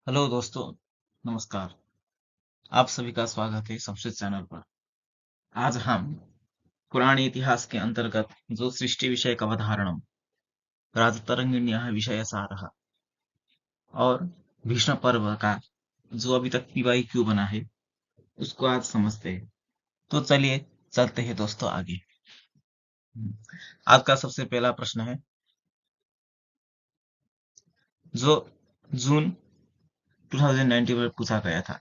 Hello दोस्तों, नमस्कार। आप सभी का स्वागत है संस्कृत चैनल पर। आज हम पुराने इतिहास के अंतर्गत जो सृष्टि विषय का अवधारणम राजतरंगिण्यः विषय सारः और भीष्म पर्व का जो अभी तक पीवाई क्यों बना है उसको आज समझते हैं। तो चलिए चलते हैं दोस्तों आगे। आज का सबसे पहला प्रश्न है जो जून 2019 में पूछा गया था।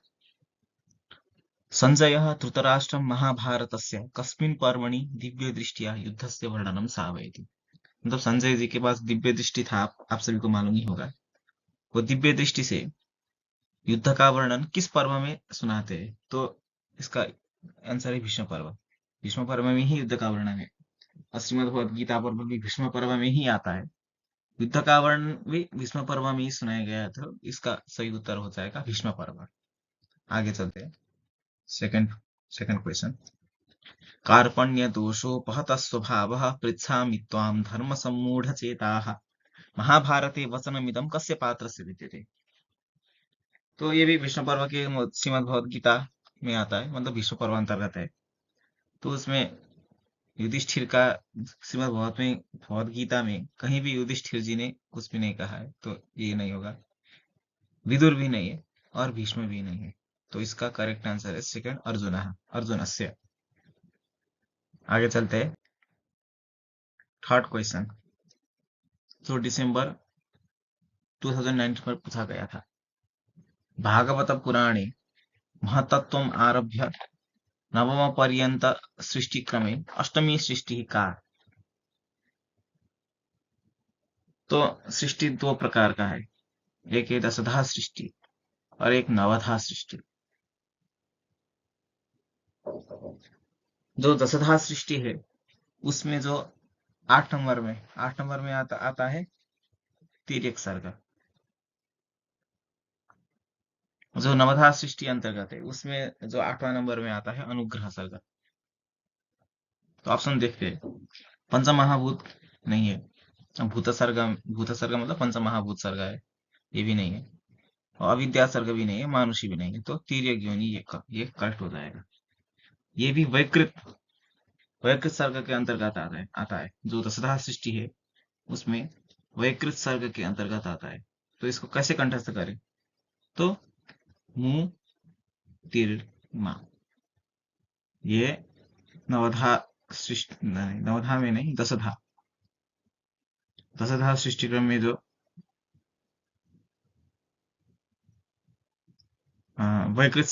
संजयः धृतराष्ट्रं महाभारतस्य कस्मिन् पर्वणि दिव्यदृष्ट्या युद्धस्य वर्णनं सावयति। मतलब संजय जी के पास दिव्य दृष्टि था, आप सभी को मालूम ही होगा। वो दिव्य दृष्टि से युद्ध का वर्णन किस पर्व में सुनाते हैं? तो इसका आंसर है भीष्म पर्व। भीष्म पर्व में ही युद्ध का वर्णन है और श्रीमद् भगवद गीता पर्व भी भीष्म पर्व में ही आता है। युद्ध का वर्णन भी भीष्म पर्व में ही सुनाया गया था। इसका सही उत्तर हो जाएगा भीष्म पर्व। आगे चलते हैं। Second second question. कार्पण्य दोषोपहत स्वभावः पृच्छामि त्वां धर्म सम्मूढ़ चेताः महाभारते वचनमिदं कस्य पात्रस्य विद्यते। तो ये भी विष्णु पर्व के श्रीमद् भगवद गीता में आता है, मतलब विष्णु पर्व अंतर्गत है। तो उसमें युधिष्ठिर का श्रीमद् भगवद गीता में कहीं भी युधिष्ठिर जी ने कुछ भी नहीं कहा है, तो ये नहीं होगा। विदुर भी नहीं है और भीष्म भी नहीं है। तो इसका करेक्ट आंसर है सेकंड, अर्जुनस्य। आगे चलते हैं। थर्ड क्वेश्चन जो दिसंबर 2019 में पूछा गया था। भागवत पुराणे महतत्वम् आरभ्य नवम पर्यंत सृष्टि क्रमे अष्टमी सृष्टि का। तो सृष्टि दो प्रकार का है, एक है दशधा सृष्टि और एक नवधा सृष्टि। जो दशधा सृष्टि है उसमें जो आठ नंबर में आता है तिर्यक सर्ग। जो नवधा सृष्टि अंतर्गत है उसमें जो आठवां नंबर में आता है अनुग्रह सर्ग। तो ऑप्शन देखते हैं। पंचमहाभूत नहीं है। भूत सर्ग मतलब पंचमहाभूत सर्ग है, ये भी नहीं है। और अविद्या सर्ग भी नहीं है, मानुषी भी नहीं है। तो तिर्यक योनि ये करेक्ट हो जाएगा। ये भी वैकृत सर्ग के अंतर्गत आता है। जो दशरथा सृष्टि है उसमें वैकृत सर्ग के अंतर्गत आता है। तो इसको कैसे कंठस्थ करें? तो मुंह तिर मा, ये नवधा सृष्टि नहीं, नवधा में नहीं, दशधा। दशधा सृष्टि क्रम में जो अ, वैकृत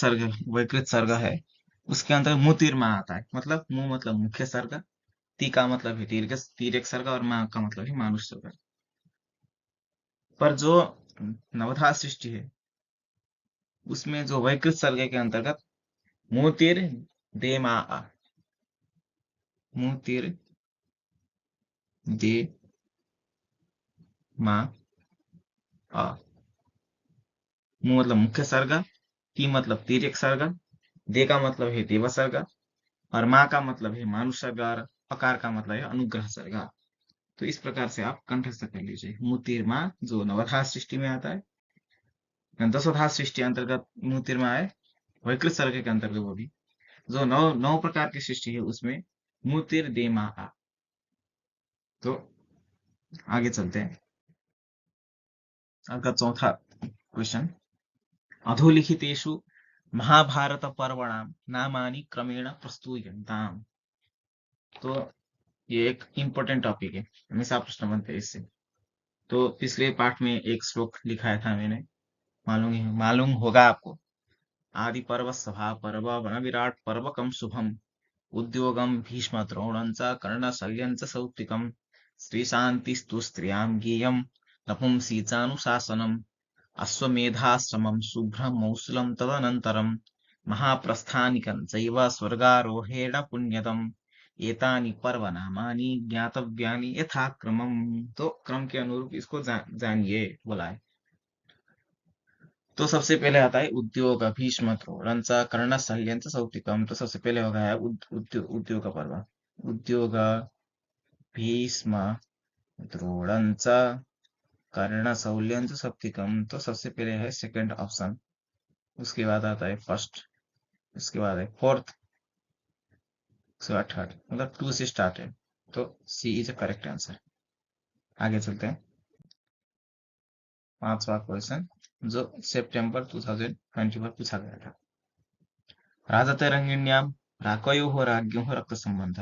सर्ग है उसके अंतर्गत मुतिर्मा आता है। मतलब मुंह मतलब मुख्य सर्ग, ती का मतलब है तीर्यक सर्ग और मा का मतलब है मानुष सर्ग। पर जो नवधा सृष्टि है उसमें जो वैकृत सर्ग के अंतर्गत मुतिर दे मा आ, मुतिर दे मा आ। मु मतलब मुख्य सर्ग, ती मतलब तीर्यक सर्ग, दे का मतलब है देव सर्ग और माँ का मतलब है मानुष सर्ग और अकार का मतलब है अनुग्रह सर्ग। तो इस प्रकार से आप कंठस्थ कर लीजिए। मुतिर्मा जो नवधा सृष्टि में आता है, दशोधा सृष्टि अंतर्गत मुतिर्मा है, वैकृत सर्ग के अंतर्गत वो भी। जो नौ नौ प्रकार की सृष्टि है उसमें मुतिर देमा आ। तो आगे चलते हैं। आपका चौथा क्वेश्चन। अधोलिखितेषु महाभारत पर्वणां नामानि क्रमेण प्रस्तूयन्ताम्। तो ये एक इम्पोर्टेंट टॉपिक है, हमेशा प्रश्न बनते हैं इससे। तो पिछले पाठ में एक श्लोक लिखाया था मैंने, मालूम होगा आपको। आदि पर्व सभा पर्व वन विराट पर्वकम शुभम उद्योगम भीष्म द्रोणं च कर्णशल्यं च सौप्तिकम् श्रीशान्तिस्तु स्त्रियां गेयं नपुंसी चानुशासनम् अश्वमेधाश्रमं शुभ्रमौसुलं तदनन्तरं महाप्रस्थानिकं चैव स्वर्गारोहेण पुण्यतम् एतानि पर्वनामानि ज्ञातव्यानि यथाक्रमम्। तो क्रम के अनुरूप इसको जानिए बोला है। तो सबसे पहले आता है उद्योग भीष्म द्रोणं च कर्णशल्यं च सौप्तिकम्। तो सबसे पहले होगा है उद्योग पर्व। उद्योग भीष्म द्रोणं च कारण सौल्यंच सप्तिकम, तो सबसे पहले है सेकंड ऑप्शन, उसके बाद आता है फर्स्ट, उसके बाद है फोर्थ, उसके बाद थर्ड, मतलब टू से स्टार्ट है, तो सी इज अ करेक्ट आंसर। आगे चलते हैं। पांचवा क्वेश्चन जो सितंबर 2020 में पूछा गया था। राजते रंगिण्याम राकयोः राज्ञोः रक्त संबंध,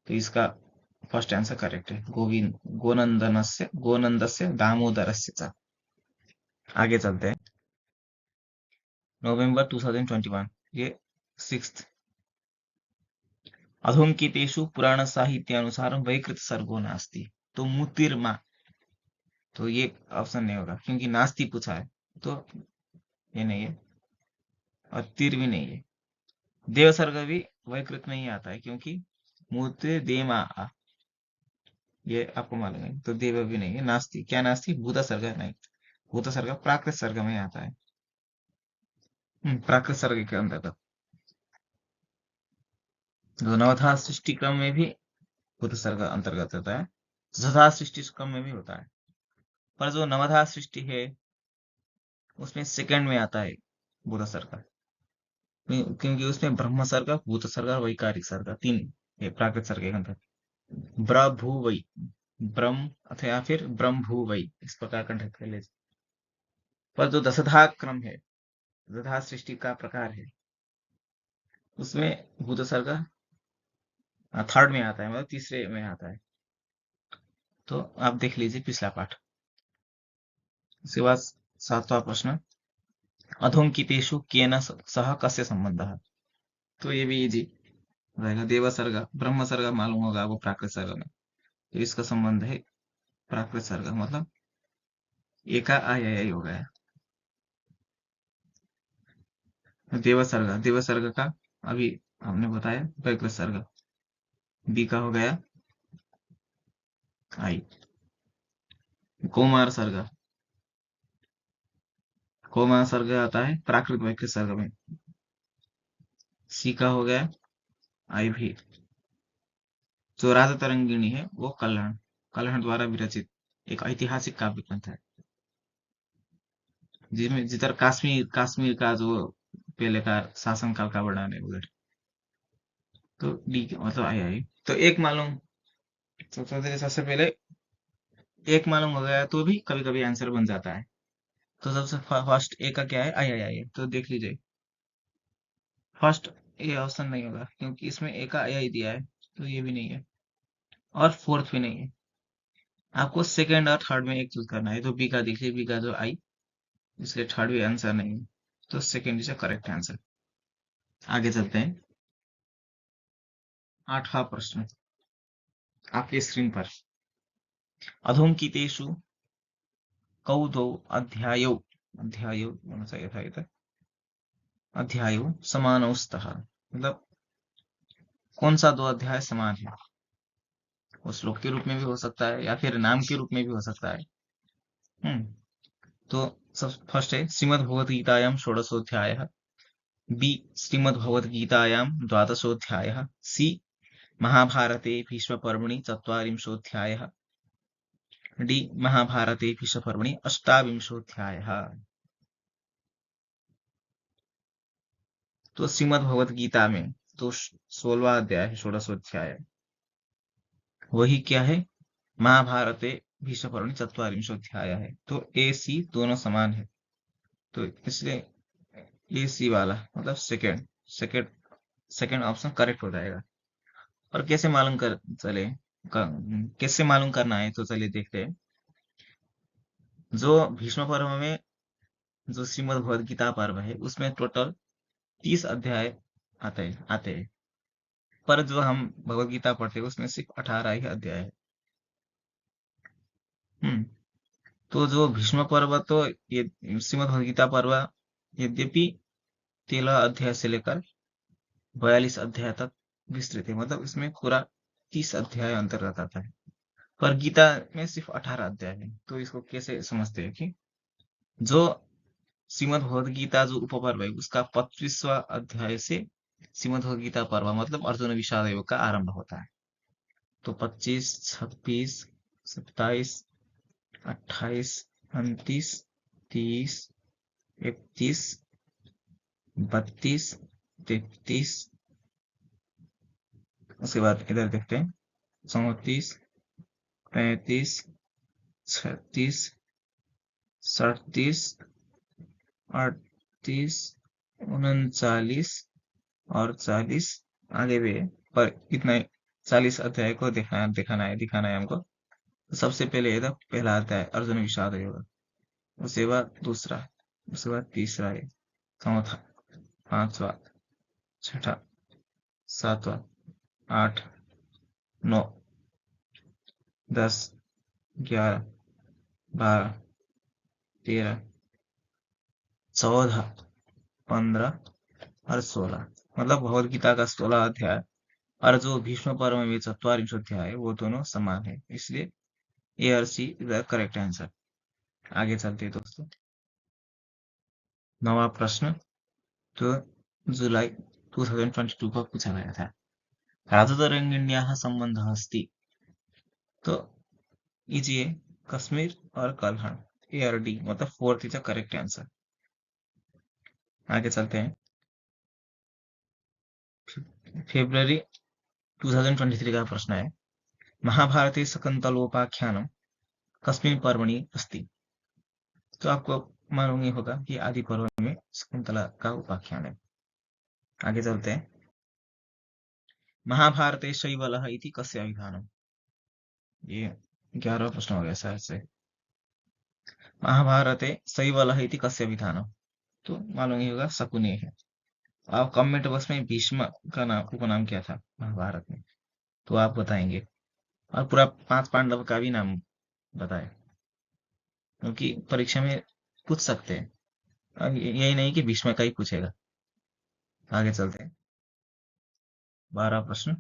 तो इसका फर्स्ट आंसर करेक्ट है, गोविंद गोनंदस्य दामोदरस्य च। आगे चलते हैं। नवंबर 2021, ये सिक्स्थ। अधोंकितेषु पुराण साहित्यानुसार वैकृत सर्गो नास्ति, तो मुतिर्मा, तो ये ऑप्शन नहीं होगा क्योंकि नास्ति पूछा है, तो ये नहीं है, और तिर भी नहीं है। देव सर्ग भी वैकृत में ही आता है क्योंकि मूर्ति देमा आ, ये आपको मालूम है, तो देव भी नहीं है। नास्ति, क्या नास्ति, भूत सर्ग नहीं, भूत सर्ग प्राकृत सर्ग में आता है। प्राकृत सर्ग के अंतर्गत। तो नवथा सृष्टि क्रम में भी भूत सर्ग अंतर्गत होता है, दशधा सृष्टि क्रम में भी होता है, पर जो नवधा सृष्टि है उसमें सेकंड में आता है भूत सर्ग, क्योंकि उसमें ब्रह्म सर्ग, भूत सर्ग और वैकारिक सर्ग तीन है प्राकृत सर्ग के अंदर। ब्रभु वै, ब्रह्म अथवा या फिर ब्रह्म भू वै, इस प्रकार कंठक कर ले। पर जो दशधा क्रम है, दशधा सृष्टि का प्रकार है, उसमें भूत सर्ग थर्ड में आता है, मतलब तीसरे में आता है। तो आप देख लीजिए पिछला पाठ। उसके बाद सातवां प्रश्न, अधोंकितेषु केन सह कस्य संबंधः, तो ये भी इजी रहेगा। देव सर्ग, ब्रह्म सर्ग मालूम होगा वो प्राकृत सर्ग में, तो इसका संबंध है प्राकृत सर्ग, मतलब एका आय हो गया। देव सर्ग का अभी हमने बताया प्राकृत सर्ग, बी का हो गया आई। कौमार सर्ग, कौमार सर्ग आता है प्राकृत वैकृत सर्ग में, सी का हो गया आई भी। जो राजा तरंगिणी है वो कल्हण, कल्हण द्वारा विरचित एक ऐतिहासिक काव्य ग्रंथ है, जिसमें जिधर कश्मीर कश्मीर का जो पहले का शासन काल का वर्णन है उधर। तो डी मतलब आई। तो एक मालूम, तो सबसे पहले एक मालूम हो गया तो भी कभी कभी आंसर बन जाता है। तो सबसे फर्स्ट ए का क्या है, आई, तो देख लीजिए। फर्स्ट ए ऑप्शन नहीं होगा क्योंकि इसमें ए का आई दिया है, तो ये भी नहीं है, और फोर्थ भी नहीं है। आपको सेकंड और थर्ड में एक चूज करना है, तो बी का देखिए, बी का जो आई, इसलिए थर्ड भी आंसर नहीं है, तो सेकंड इज करेक्ट आंसर। आगे चलते हैं। आठवां प्रश्न आपके स्क्रीन पर, अधोंकितेषु कौ दो अध्यायौ, अध्यायौ होना चाहिए था इधर, अध्यायौ समानौ स्तः, मतलब कौन सा दो अध्याय समान है, वो श्लोक के रूप में भी हो सकता है या फिर नाम के रूप में भी हो सकता है। हम्म तो सब फर्स्ट है श्रीमद् भगवद गीतायां षोडशोऽध्यायः, बी श्रीमद् भगवद गीतायां द्वादशोऽध्यायः, सी महाभारते भीष्मपर्वणि चत्वारिंशोऽध्यायः, डी महाभारते भीष्मपर्वणि अष्टाविंशोऽध्यायः। तो श्रीमद् भगवद गीता में तो 16वां अध्याय है, षोडशोऽध्याय, वही क्या है, महाभारते भीष्मपर्वणि चत्वारिंशोऽध्याय है, तो ए सी दोनों समान है, तो इसलिए ए सी वाला मतलब second, second second option correct हो जाएगा। और कैसे मालूम कर चले, कैसे मालूम करना है, तो चलिए देखते हैं। जो भीष्म पर्व में जो श्रीमद् भगवद गीता पर्व है उसमें टोटल 30 अध्याय आते हैं, पर जो हम भगवद गीता पढ़ते हैं उसमें सिर्फ 18 ही अध्याय है। हम्म तो जो भीष्म पर्व, तो ये श्रीमद् भगवद गीता पर्व यद्यपि 13 अध्याय से लेकर 42 अध्याय तक विस्तृत है, मतलब इसमें पूरा 30 अध्याय अंतर्गत आता है, पर गीता में सिर्फ 18 अध्याय है। तो इसको कैसे समझते हैं कि जो श्रीमद् भगवद गीता जो उपपर्व है उसका 25वां अध्याय से श्रीमद् भगवद गीता पर्व मतलब अर्जुन विषाद योग का आरंभ होता है। तो 25, 26, 27, 28, 29, 30, 31, 32, 33। उसके बाद इधर देखते हैं 34, 35, 36, 37, 38, 39 और 40 आगे भी है, पर इतना 40 अध्याय को दिखाना है हमको। तो सबसे पहले ये था पहला अध्याय अर्जुन विषाद योग, उसके बाद दूसरा, उसके बाद तीसरा है, चौथा, पांचवा, छठा, सातवां, 8, 9, 10, 11, 12, 13, 14, 15 और 16, मतलब भगवद गीता का 16 अध्याय और जो भीष्म पर्व में 44 अध्याय है वो दोनों समान है, इसलिए ए और सी इज द करेक्ट आंसर। आगे चलते हैं दोस्तों। नवा प्रश्न तो जुलाई 2022 को पूछा गया था। राजतरंगिण्याः सम्बन्धः अस्ति, तो इजी है, कश्मीर और कल्हण, ए और डी, मतलब fourth is the correct answer. आगे चलते हैं। फेब्रुवरी 2023 का प्रश्न है, महाभारते शकुन्तलोपाख्यानं कस्मिन् पर्वणि अस्ति, तो आपको मालूम ही होगा कि आदि पर्व में शकुंतला का उपाख्यान है। आगे चलते हैं। महाभारते शैवलः इति कस्य विधानम्, ये 11वां प्रश्न हो गया शायद से। महाभारते शैवलः इति कस्य विधानम्, तो मालूम ही होगा शकुनी है। आप कमेंट बॉक्स में भीष्म का नाम उपनाम क्या था महाभारत में, तो आप बताएंगे, और पूरा 5 पांडव का भी नाम बताए, क्योंकि परीक्षा में पूछ सकते हैं, यही नहीं कि भीष्म का ही पूछेगा। आगे चलते हैं। 12 प्रश्न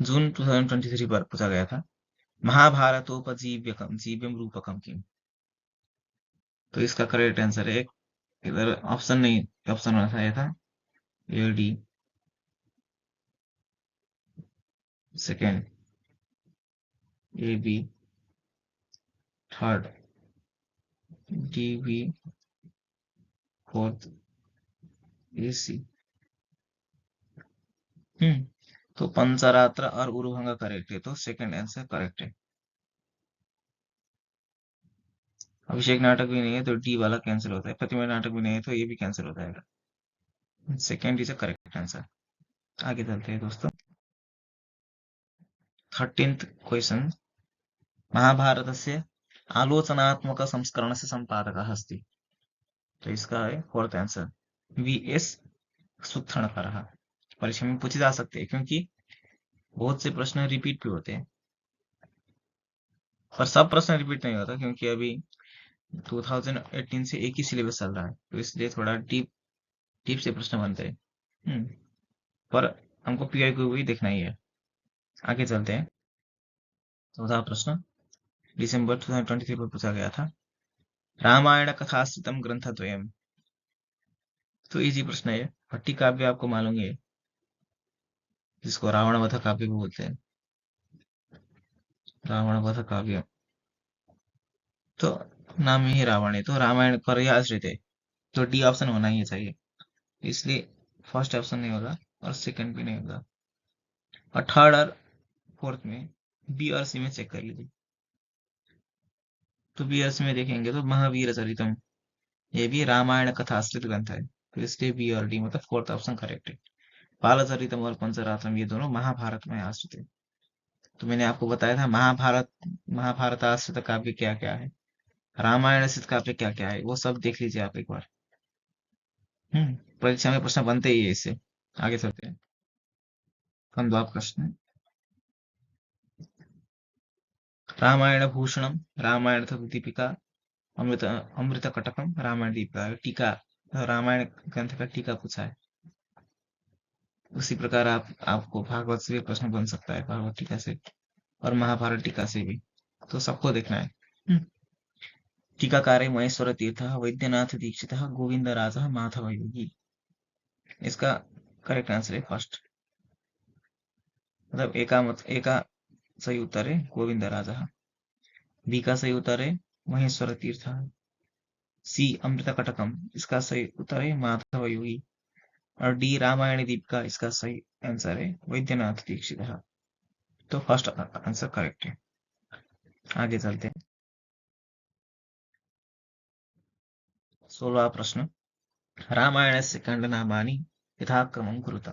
जून 2023 पर पूछा गया था। महाभारतोपजीव्यकम जीव्यम रूपकम किम, तो इसका करेक्ट आंसर है, इधर ऑप्शन नहीं, ऑप्शन में था, ये था A D, second A B, third D B, fourth A C. तो पंचरात्र और उरुभंग करेक्ट है, तो सेकंड आंसर करेक्ट है। अभिषेक नाटक भी नहीं है तो डी वाला कैंसिल होता है, प्रतिमा नाटक भी नहीं है तो ये भी कैंसिल हो जाएगा। Second is a correct answer. आगे चलते हैं दोस्तों। 13th क्वेश्चन, महाभारतस्य आलोचनात्मक संस्करणस्य संपादकः अस्ति, तो इसका है फोर्थ आंसर वी एस सुत्थनकरः। परीक्षा में पूछे जा सकते हैं, क्योंकि बहुत से प्रश्न रिपीट भी होते हैं, पर सब प्रश्न रिपीट नहीं होता, क्योंकि अभी 2018 से एक ही सिलेबस चल रहा है, तो इसलिए थोड़ा डीप डीप से प्रश्न बनते हैं। पर हमको पीआई को भी देखना ही है। आगे चलते हैं। 14 प्रश्न दिसंबर 2023 पर पूछा गया था। रामायण कथाश्रितम ग्रंथद्वयम्, तो इजी प्रश्न है। भट्टी काव्य आपको मालूम है, जिसको रावण वध काव्य भी बोलते हैं, रावण वध काव्य, तो नाम ही रावण है, तो रामायण पर ही आश्रित है, तो डी ऑप्शन होना ही चाहिए, इसलिए फर्स्ट ऑप्शन नहीं होगा और सेकंड भी नहीं होगा। और थर्ड और फोर्थ में बी और सी में चेक कर लीजिए, तो बी और सी में देखेंगे तो महावीर चरितम, ये भी रामायण कथा आश्रित ग्रंथ है, तो इसलिए बी और डी, मतलब फोर्थ ऑप्शन करेक्ट है। बालचरितम और पंचरात्रम ये दोनों महाभारत में आश्रित है। तो मैंने आपको बताया था महाभारत आश्रित काव्य क्या क्या है, रामायण आश्रित काव्य क्या क्या है, वो सब देख लीजिए आप एक बार। परीक्षा में प्रश्न बनते ही है इससे। आगे चलते हैं। कंदवा प्रश्न, रामायण भूषणम, रामायण दीपिका, अमृत कटकम, रामायण दीपिका टीका, रामायण ग्रंथ का टीका पूछा है। उसी प्रकार आपको भागवत से भी प्रश्न बन सकता है, भागवत टीका से और महाभारत टीका से भी, तो सबको देखना है। टीकाकारे महेश्वर तीर्थ, वैद्यनाथ दीक्षित, गोविंद राज, माधव योगी, इसका करेक्ट आंसर है फर्स्ट, मतलब एका सही उत्तर है गोविंद राजा। बी का सही उत्तर है महेश्वर तीर्थ। सी अमृत कटकम, इसका सही उत्तर है माधव योगी। और डी रामायणी दीपिका, इसका सही आंसर है वैद्यनाथ दीक्षित। तो फर्स्ट आंसर करेक्ट है। आगे चलते हैं। 16वां प्रश्न। रामायणस्य खंडनामानि यथाक्रमं कुरुत।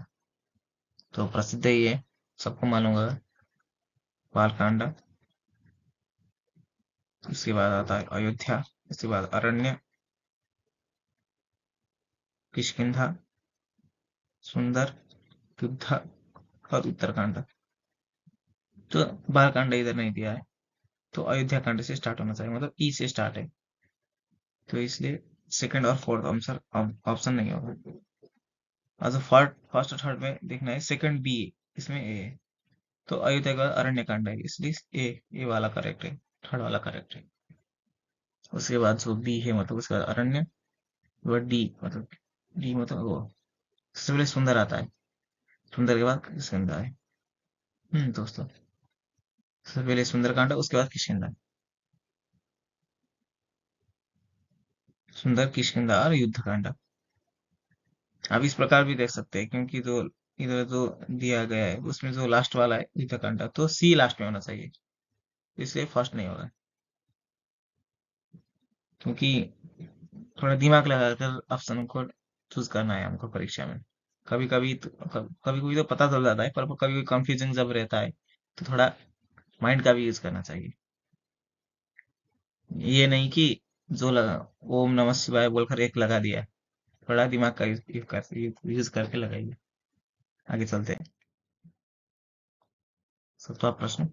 तो प्रसिद्ध ही है, सबको मालूम होगा। बालकांड, उसके बाद आता है अयोध्या, उसके बाद अरण्य, किष्किंधा, सुंदर, युद्ध और उत्तरकांड। तो बालकांड इधर नहीं दिया है, तो अयोध्या कांड से स्टार्ट होना चाहिए, मतलब ई से स्टार्ट है, तो इसलिए सेकंड और फोर्थ आंसर ऑप्शन नहीं होगा। अच्छा, फर्स्ट और थर्ड में देखना है, सेकंड बी है, इसमें ए है, तो अयोध्या का अरण्य कांड है, इसलिए ए वाला करेक्ट है, थर्ड वाला करेक्ट है। उसके बाद जो बी है मतलब उसके बाद अरण्य, वो डी मतलब, डी मतलब वो सबसे पहले सुंदर आता है, सुंदर के बाद किष्किंधा है। दोस्तों, सबसे पहले सुंदरकांड, उसके बाद किष्किंधा। सुंदर, किष्किंधा और युद्धकांड। आप इस प्रकार भी देख सकते हैं, क्योंकि जो इधर जो दिया गया है उसमें जो लास्ट वाला है युद्धकांड, तो सी लास्ट में होना चाहिए, इसलिए फर्स्ट नहीं होगा। क्योंकि थोड़ा दिमाग लगाकर ऑप्शन को चूज करना है हमको परीक्षा में। कभी कभी तो, कभी कभी तो पता चल जाता है, पर कभी कभी कंफ्यूजन जब रहता है, तो थोड़ा माइंड का भी यूज करना चाहिए। ये नहीं कि जो लगा ओम नमः शिवाय बोलकर एक लगा दिया, थोड़ा दिमाग का यूज करके लगाइए। आगे चलते हैं। 7वां प्रश्न।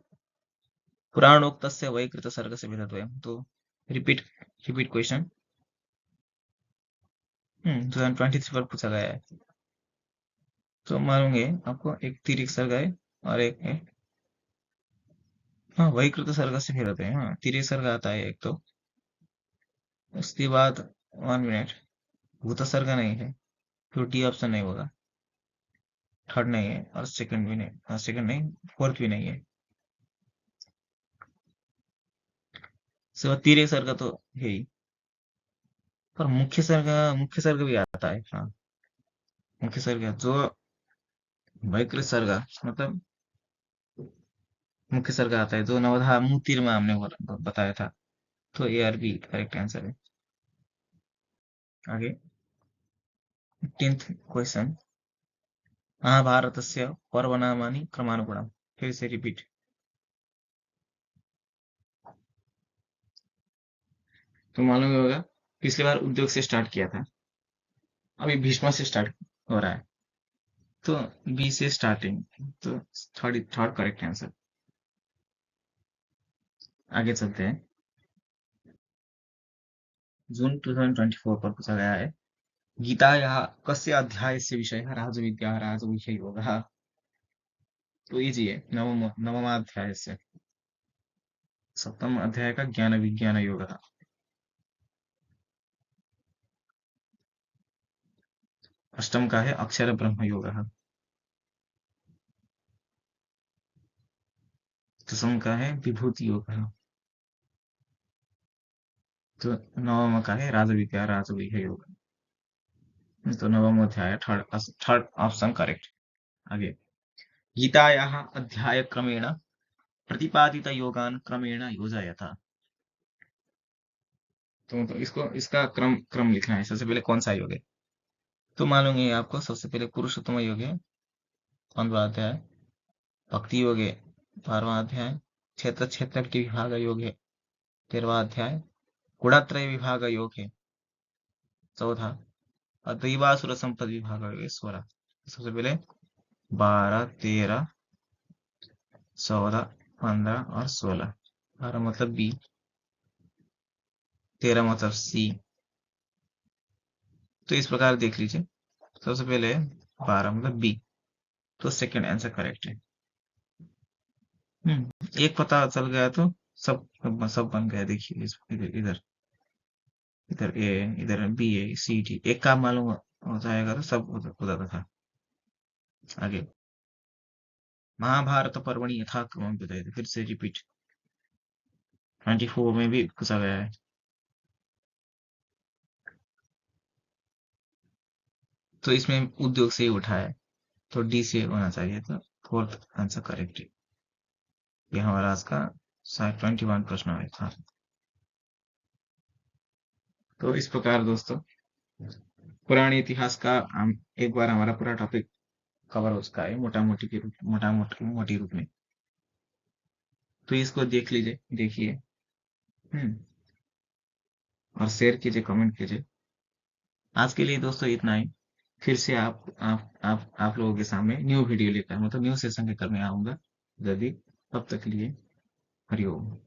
पुराणोक्तस्य वैकृतसर्गस्य भेदद्वयम्। तो रिपीट रिपीट क्वेश्चन। 2023 पर पूछा गया है, तो मालूंगे आपको, एक तिर्यक सर्ग है और एक है, हाँ, वैकृत सर्ग से भेदद्वयम्, हाँ, तिर्यक सर्ग आता है एक तो, उसके बाद 1 मिनट, भूत सर्ग नहीं है, तो डी ऑप्शन नहीं होगा, थर्ड नहीं है और सेकंड भी नहीं, हाँ सेकंड नहीं, फोर्थ भी नहीं है। उसके बाद तिर्यक सर्ग तो है ही, पर मुख्य सर्ग भी आता है, हाँ, मुख्य सर्ग जो वैकृत सर्ग मतलब मुख्य सर्ग आता है, जो नवधा मुतिर में हमने बताया था, तो A R B correct answer है। आगे 18th क्वेश्चन। महाभारतस्य पर्वनामानि क्रमानुगुणम्। फिर से रिपीट। तो मालूम ही होगा, पिछली बार उद्योग से स्टार्ट किया था, अभी भीष्म से स्टार्ट हो रहा है, तो बी से स्टार्टिंग, तो थर्ड थर्ड करेक्ट आंसर। आगे चलते हैं। जून 2024 पर पूछा गया है, गीतायाः कस्य अध्यायस्य विषयः राजविद्या राजगुह्ययोगः। तो इजी है, नवमाध्यायस्य, सप्तम अध्याय का ज्ञान विज्ञान योग था। अष्टम का है अक्षर ब्रह्म योग। दसम का है विभूति योग। तो नवम का है राज विद्या राजगुह्य योग। तो नवम अध्याय, थर्ड थर्ड ऑप्शन करेक्ट। आगे, गीतायाः अध्याय क्रमेण प्रतिपादित योगान क्रमेण योजयता। तो इसको इसका क्रम क्रम लिखना है, सबसे पहले कौन सा योग है, तो मालूम है आपको, सबसे पहले पुरुषोत्तम योग है 15वां अध्याय, भक्ति योग है 12वां अध्याय, क्षेत्र क्षेत्र के विभाग योग है 13वां अध्याय, गुणत्रय विभाग योग है 14, और दैवासुर संपद विभाग योग है 16। सबसे पहले 12, 13, 14, 15 और 16। 12 मतलब बी, 13 मतलब सी। तो इस प्रकार देख लीजिए, सबसे पहले 12 मतलब बी, तो सेकंड आंसर करेक्ट है। एक पता चल गया तो सब सब बन गया। देखिए इधर इधर इधर ए, इधर बी ए सी डी, एक का मालूम हो जाएगा तो सब हो जाता था। आगे महाभारत पर्वणि यथाक्रमं विधेयते, फिर से रिपीट। 24 में भी पूछा गया है। तो इसमें उद्योग से ही उठा है, तो डी से होना चाहिए, तो फोर्थ आंसर करेक्ट है। ये हमारा आज का शायद 21 प्रश्न है था। तो इस प्रकार दोस्तों पुराने इतिहास का हम एक बार हमारा पूरा टॉपिक कवर हो चुका है मोटी रूप में। तो इसको देख लीजिए, देखिए। हम्म। और शेयर कीजिए, कमेंट कीजिए। आज के लिए दोस्तों इतना ही। फिर से आप लोगों के सामने न्यू वीडियो लेकर, मतलब न्यू सेशन लेकर मैं आऊंगा जल्दी। तब तक के लिए हरिओम।